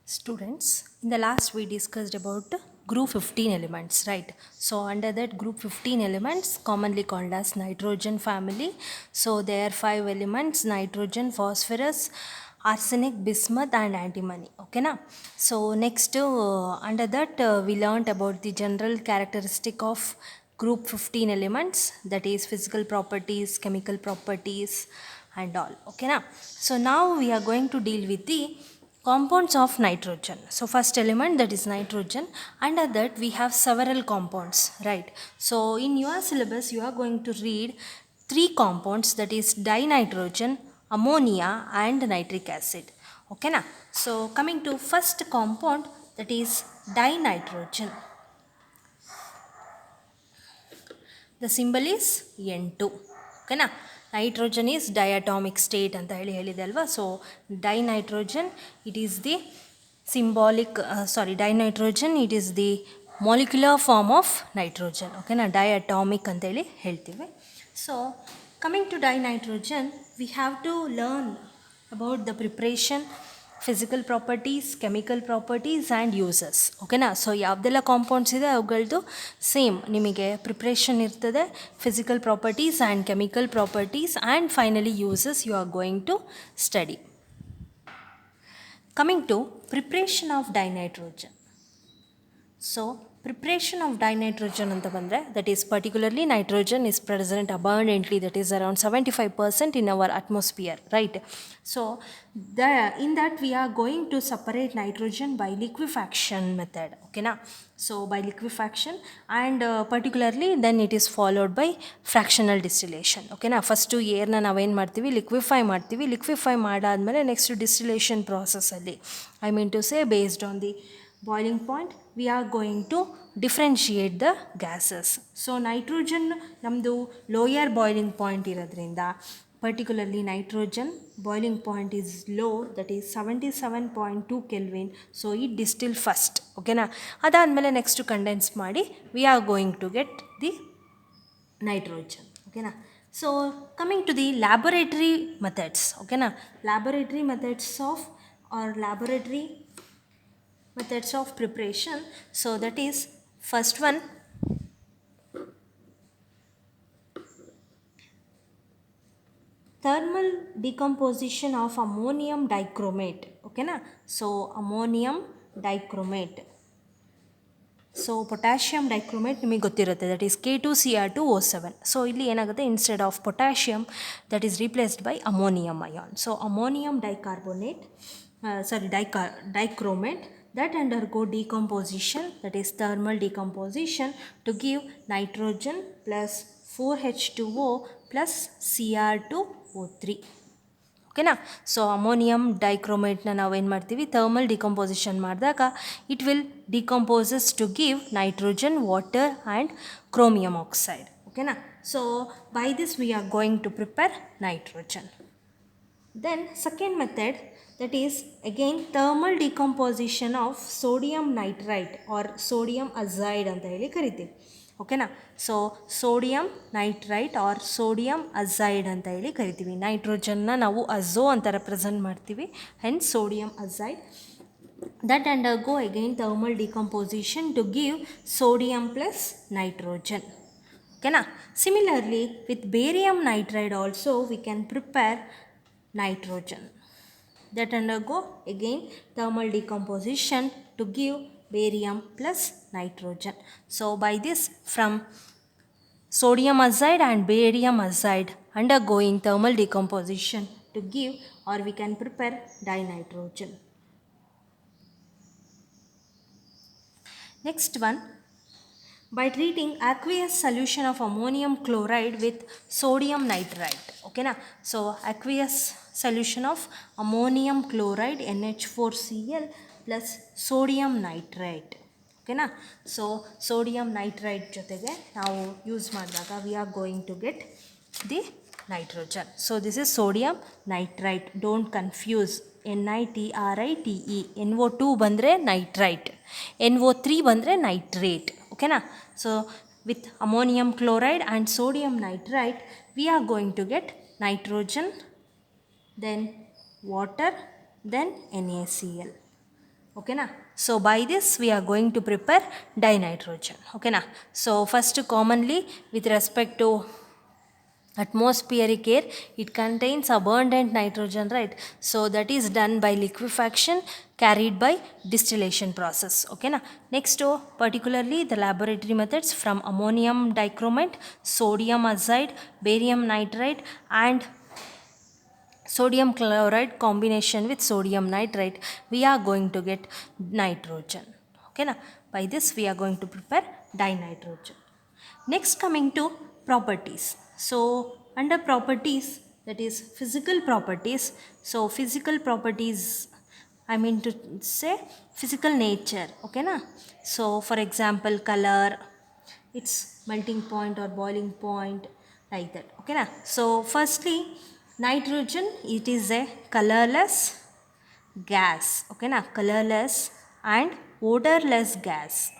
Students, in the last we discussed about group 15 elements, right? So under that group 15 elements commonly called as nitrogen family. So there are 5 elements: nitrogen, phosphorus, arsenic, bismuth and antimony. Okay na? So next under that we learnt about the general characteristic of group 15 elements, that is physical properties, chemical properties and all. Okay na? So now we are going to deal with the compounds of nitrogen. So first element, that is nitrogen. Under that we have several compounds, right? So in your syllabus you are going to read 3 compounds, that is dinitrogen, ammonia and nitric acid. Okay na? So coming to first compound, that is dinitrogen. The symbol is N2. Okay na? Nitrogen is diatomic state anta ಹೇಳಿದೆ ಅಲ್ವಾ. So dinitrogen, it is the dinitrogen, it is the molecular form of nitrogen. Okay na? Diatomic ಅಂತ ಹೇಳಿ ಹೇಳ್ತೀವಿ. So coming to dinitrogen, we have to learn about the preparation, physical properties, chemical properties and uses. ಓಕೆನಾ? So ಯಾವುದೆಲ್ಲ compounds ಇದೆ ಅವುಗಳದ್ದು same ನಿಮಗೆ preparation ಇರ್ತದೆ, physical properties and chemical properties and finally uses you are going to study. Coming to preparation of dinitrogen. So preparation of dinitrogen anta bandre, that is particularly nitrogen is present abundantly, that is around 75% in our atmosphere, right? So in that we are going to separate nitrogen by liquefaction method. Okay na? So by liquefaction and particularly then it is followed by fractional distillation. Okay na? First air na navu ಏನು ಮಾಡ್ತೀವಿ, liquefy ಮಾಡಾದ್ಮೇಲೆ next distillation process ಅಲ್ಲಿ, I mean to say based on the boiling point we are going to differentiate the gases. So nitrogen namdu lower boiling point iradrinda, particularly nitrogen boiling point is low, that is 77.2 Kelvin. So it distill first. Okay na? adadmele next condense ಮಾಡಿ we are going to get the nitrogen. Okay na? So coming to the laboratory methods. Okay na? Laboratory methods of laboratory methods of preparation. So that is first one, thermal decomposition of ammonium dichromate. Okay na? So ammonium dichromate. So potassium dichromate ನಿಮಗೆ ಗೊತ್ತಿರುತ್ತೆ, that is K2Cr2O7. So ಇಲ್ಲಿ ಏನಾಗುತ್ತೆ, instead of potassium that is replaced by ammonium ion. So ammonium dicarbonate, dichromate, that undergo decomposition, that is thermal decomposition, to give nitrogen plus 4H2O plus Cr2O3. ಓಕೆನಾ? So ammonium ಡೈಕ್ರೋಮೇಟ್ನ ನಾವೇನು ಮಾಡ್ತೀವಿ, thermal decomposition ಮಾಡಿದಾಗ it will decomposes to give nitrogen, water and chromium oxide. ಓಕೆನಾ? So by this we are going to prepare nitrogen. Then second method, that is again thermal decomposition of sodium nitrite or sodium azide ಅಂತ ಹೇಳಿ ಕರಿತೀವಿ. ಓಕೆನಾ? So sodium nitrite or sodium azide ಅಂತ ಹೇಳಿ ಕರಿತೀವಿ. ನೈಟ್ರೋಜನ್ನ ನಾವು ಅಝೋ ಅಂತ ರೆಪ್ರೆಸೆಂಟ್ ಮಾಡ್ತೀವಿ, hence sodium azide. that undergo again thermal decomposition to give sodium plus nitrogen. Okay na? Similarly with barium nitride also we can prepare nitrogen, that undergo again thermal decomposition to give barium plus nitrogen. So by this, from sodium azide and barium azide undergoing thermal decomposition to give, or we can prepare dinitrogen. Next one, by treating aqueous solution of ammonium chloride with sodium nitrite. Okay na? So aqueous solution of ammonium chloride NH4Cl plus sodium nitrite. Okay na? So sodium nitrite ಜೊತೆಗೆ ನಾವು use ಮಾಡಿದಾಗ we are going to get the nitrogen. So this is sodium nitrite, don't confuse. NITRITE, NO2 ಬಂದರೆ nitrite, NO3 ಬಂದರೆ nitrate. ಓಕೆನಾ? So with ammonium chloride and sodium nitrite we are going to get nitrogen, then water, then NaCl. Okay na. So by this we are going to prepare dinitrogen. Okay na. So first, commonly with respect to atmospheric air, it contains abundant nitrogen, right? So that is done by liquefaction carried by distillation process. Okay na. Next, particularly the laboratory methods from ammonium dichromate, sodium azide, barium nitride and sodium chloride combination with sodium nitrite, we are going to get nitrogen. Okay na. By this we are going to prepare dinitrogen. Next, coming to properties. So under properties, that is physical properties. So physical properties, I mean to say physical nature. Okay na. So for example, color, its melting point or boiling point, like that. Okay na. So firstly, nitrogen, it is a colorless gas. Okay na. Colorless and odorless gas.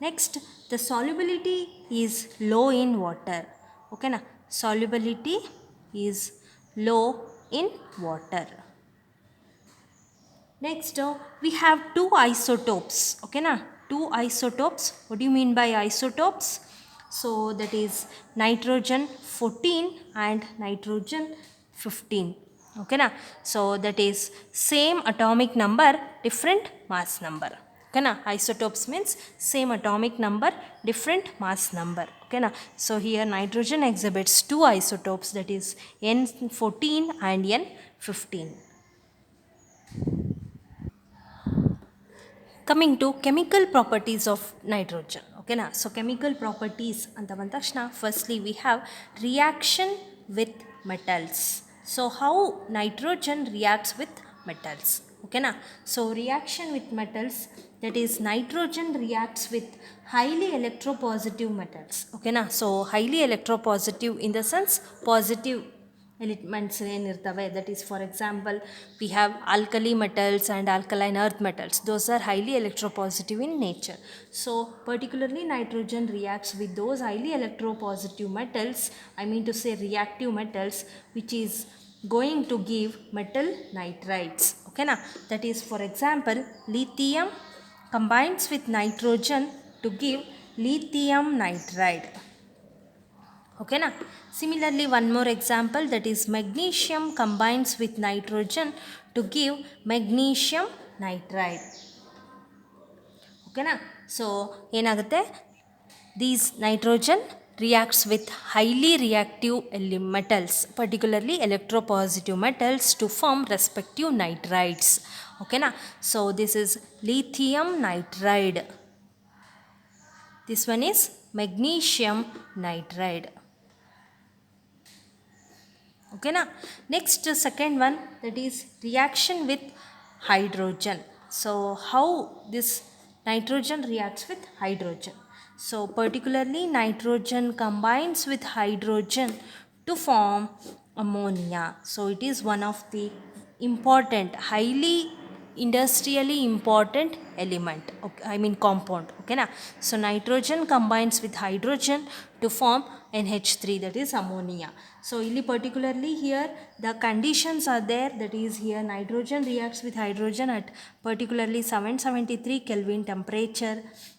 Next, the solubility is low in water. Okay na. Solubility is low in water. Next, we have two isotopes. Okay na. Two isotopes. What do you mean by isotopes? So that is nitrogen 14 and nitrogen 15. Okay na. So that is same atomic number, different mass number. Okay na. Isotopes means same atomic number, different mass number. Okay na. So here nitrogen exhibits two isotopes, that is N14 and N15. Coming to chemical properties of nitrogen. Okay na. So chemical properties anta bandakshana, firstly we have reaction with metals. So how nitrogen reacts with metals? Okay na. So reaction with metals, that is nitrogen reacts with highly electropositive metals. Okay na. So highly electropositive in the sense positive elements ಏನಿರ್ತವೆ, that is for example we have alkali metals and alkaline earth metals. Those are highly electropositive in nature. So particularly nitrogen reacts with those highly electropositive metals, I mean to say reactive metals, which is going to give metal nitrides. Okay na. That is for example lithium combines with nitrogen to give lithium nitride. Okay na. Similarly, one more example, that is magnesium combines with nitrogen to give magnesium nitride. Okay na. So ಏನಾಗುತ್ತೆ, these nitrogen reacts with highly reactive metals, particularly electropositive metals, to form respective nitrides. Okay na. So this is lithium nitride, this one is magnesium nitride. Okay na. Next, second one, that is reaction with hydrogen. So how this nitrogen reacts with hydrogen? So particularly nitrogen combines with hydrogen to form ammonia. So it is one of the important, highly industrially important element, okay, I mean compound. Okay na. So nitrogen combines with hydrogen to form NH3, that is ammonia. So illi particularly here the conditions are there, that is here nitrogen reacts with hydrogen at particularly 773 Kelvin temperature,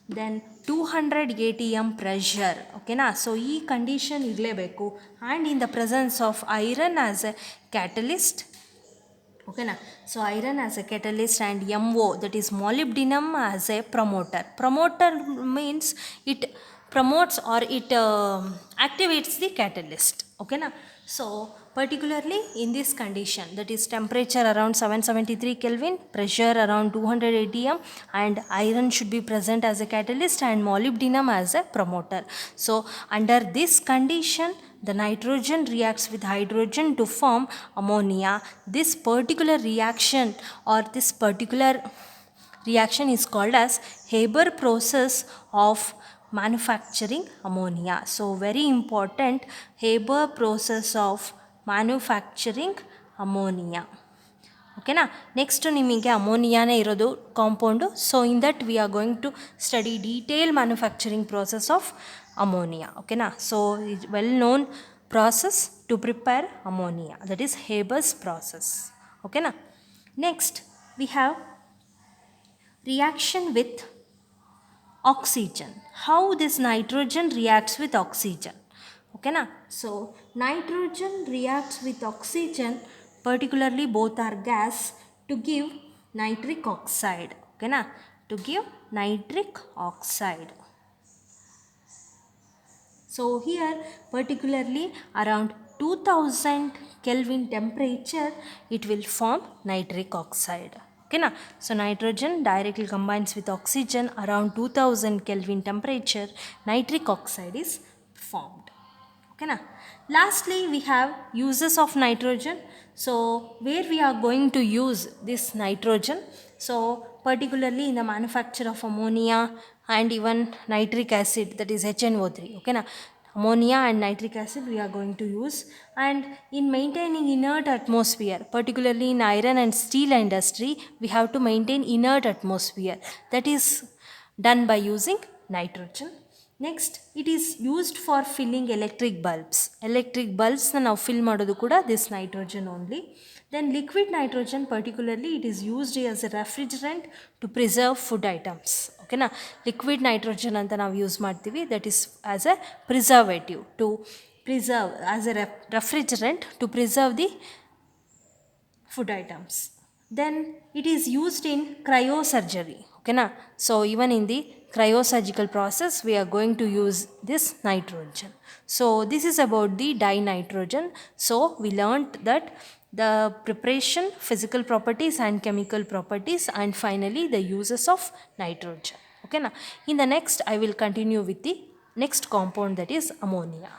then 200 atm pressure. Okay na. So ee condition irlebeku, and in the presence of iron as a catalyst. Okay na. So iron as a catalyst and MO, that is molybdenum, as a promoter. Promoter means it promotes or it activates the catalyst. Okay na. So particularly in this condition, that is temperature around 773 Kelvin, pressure around 200 atm, and iron should be present as a catalyst and molybdenum as a promoter. So under this condition, the nitrogen reacts with hydrogen to form ammonia. This particular reaction or this particular reaction is called as Haber process of manufacturing ammonia. So very important, Haber process of manufacturing ammonia. Okay na. Next ನಿಮಗೆ ಅಮೋನಿಯಾನೇ ಇರೋದು compound. So in that we are going to study detail manufacturing process of ammonia. Okay na. So well known process to prepare ammonia, that is Haber's process. Okay na. Next, we have reaction with oxygen. How this nitrogen reacts with oxygen? Okay na? So nitrogen reacts with oxygen, particularly both are gas, to give nitric oxide. Okay na? To give nitric oxide. So here particularly around 2000 Kelvin temperature it will form nitric oxide. Okay na? So nitrogen directly combines with oxygen around 2000 Kelvin temperature, nitric oxide is formed. Okay na? Lastly we have uses of nitrogen. So where we are going to use this nitrogen? So particularly in the manufacture of ammonia and even nitric acid, that is HNO3. Okay na? Ammonia and nitric acid we are going to use, and in maintaining inert atmosphere, particularly in iron and steel industry, we have to maintain inert atmosphere, that is done by using nitrogen. Next, it is used for filling electric bulbs. Electric bulbs now fill madodu kuda this nitrogen only. Then liquid nitrogen, particularly it is used as a refrigerant to preserve food items. Okay na? Liquid nitrogen anta ನಾವು use ಮಾಡ್ತೀವಿ, that is as a preservative to preserve, as a refrigerant to preserve the food items. Then it is used in cryosurgery. Okay na? So even in the cryosurgical process we are going to use this nitrogen. So this is about the dinitrogen. So we learnt that the preparation, physical properties and chemical properties, and finally the uses of nitrogen. Okay na? In the next I will continue with the next compound, that is ammonia.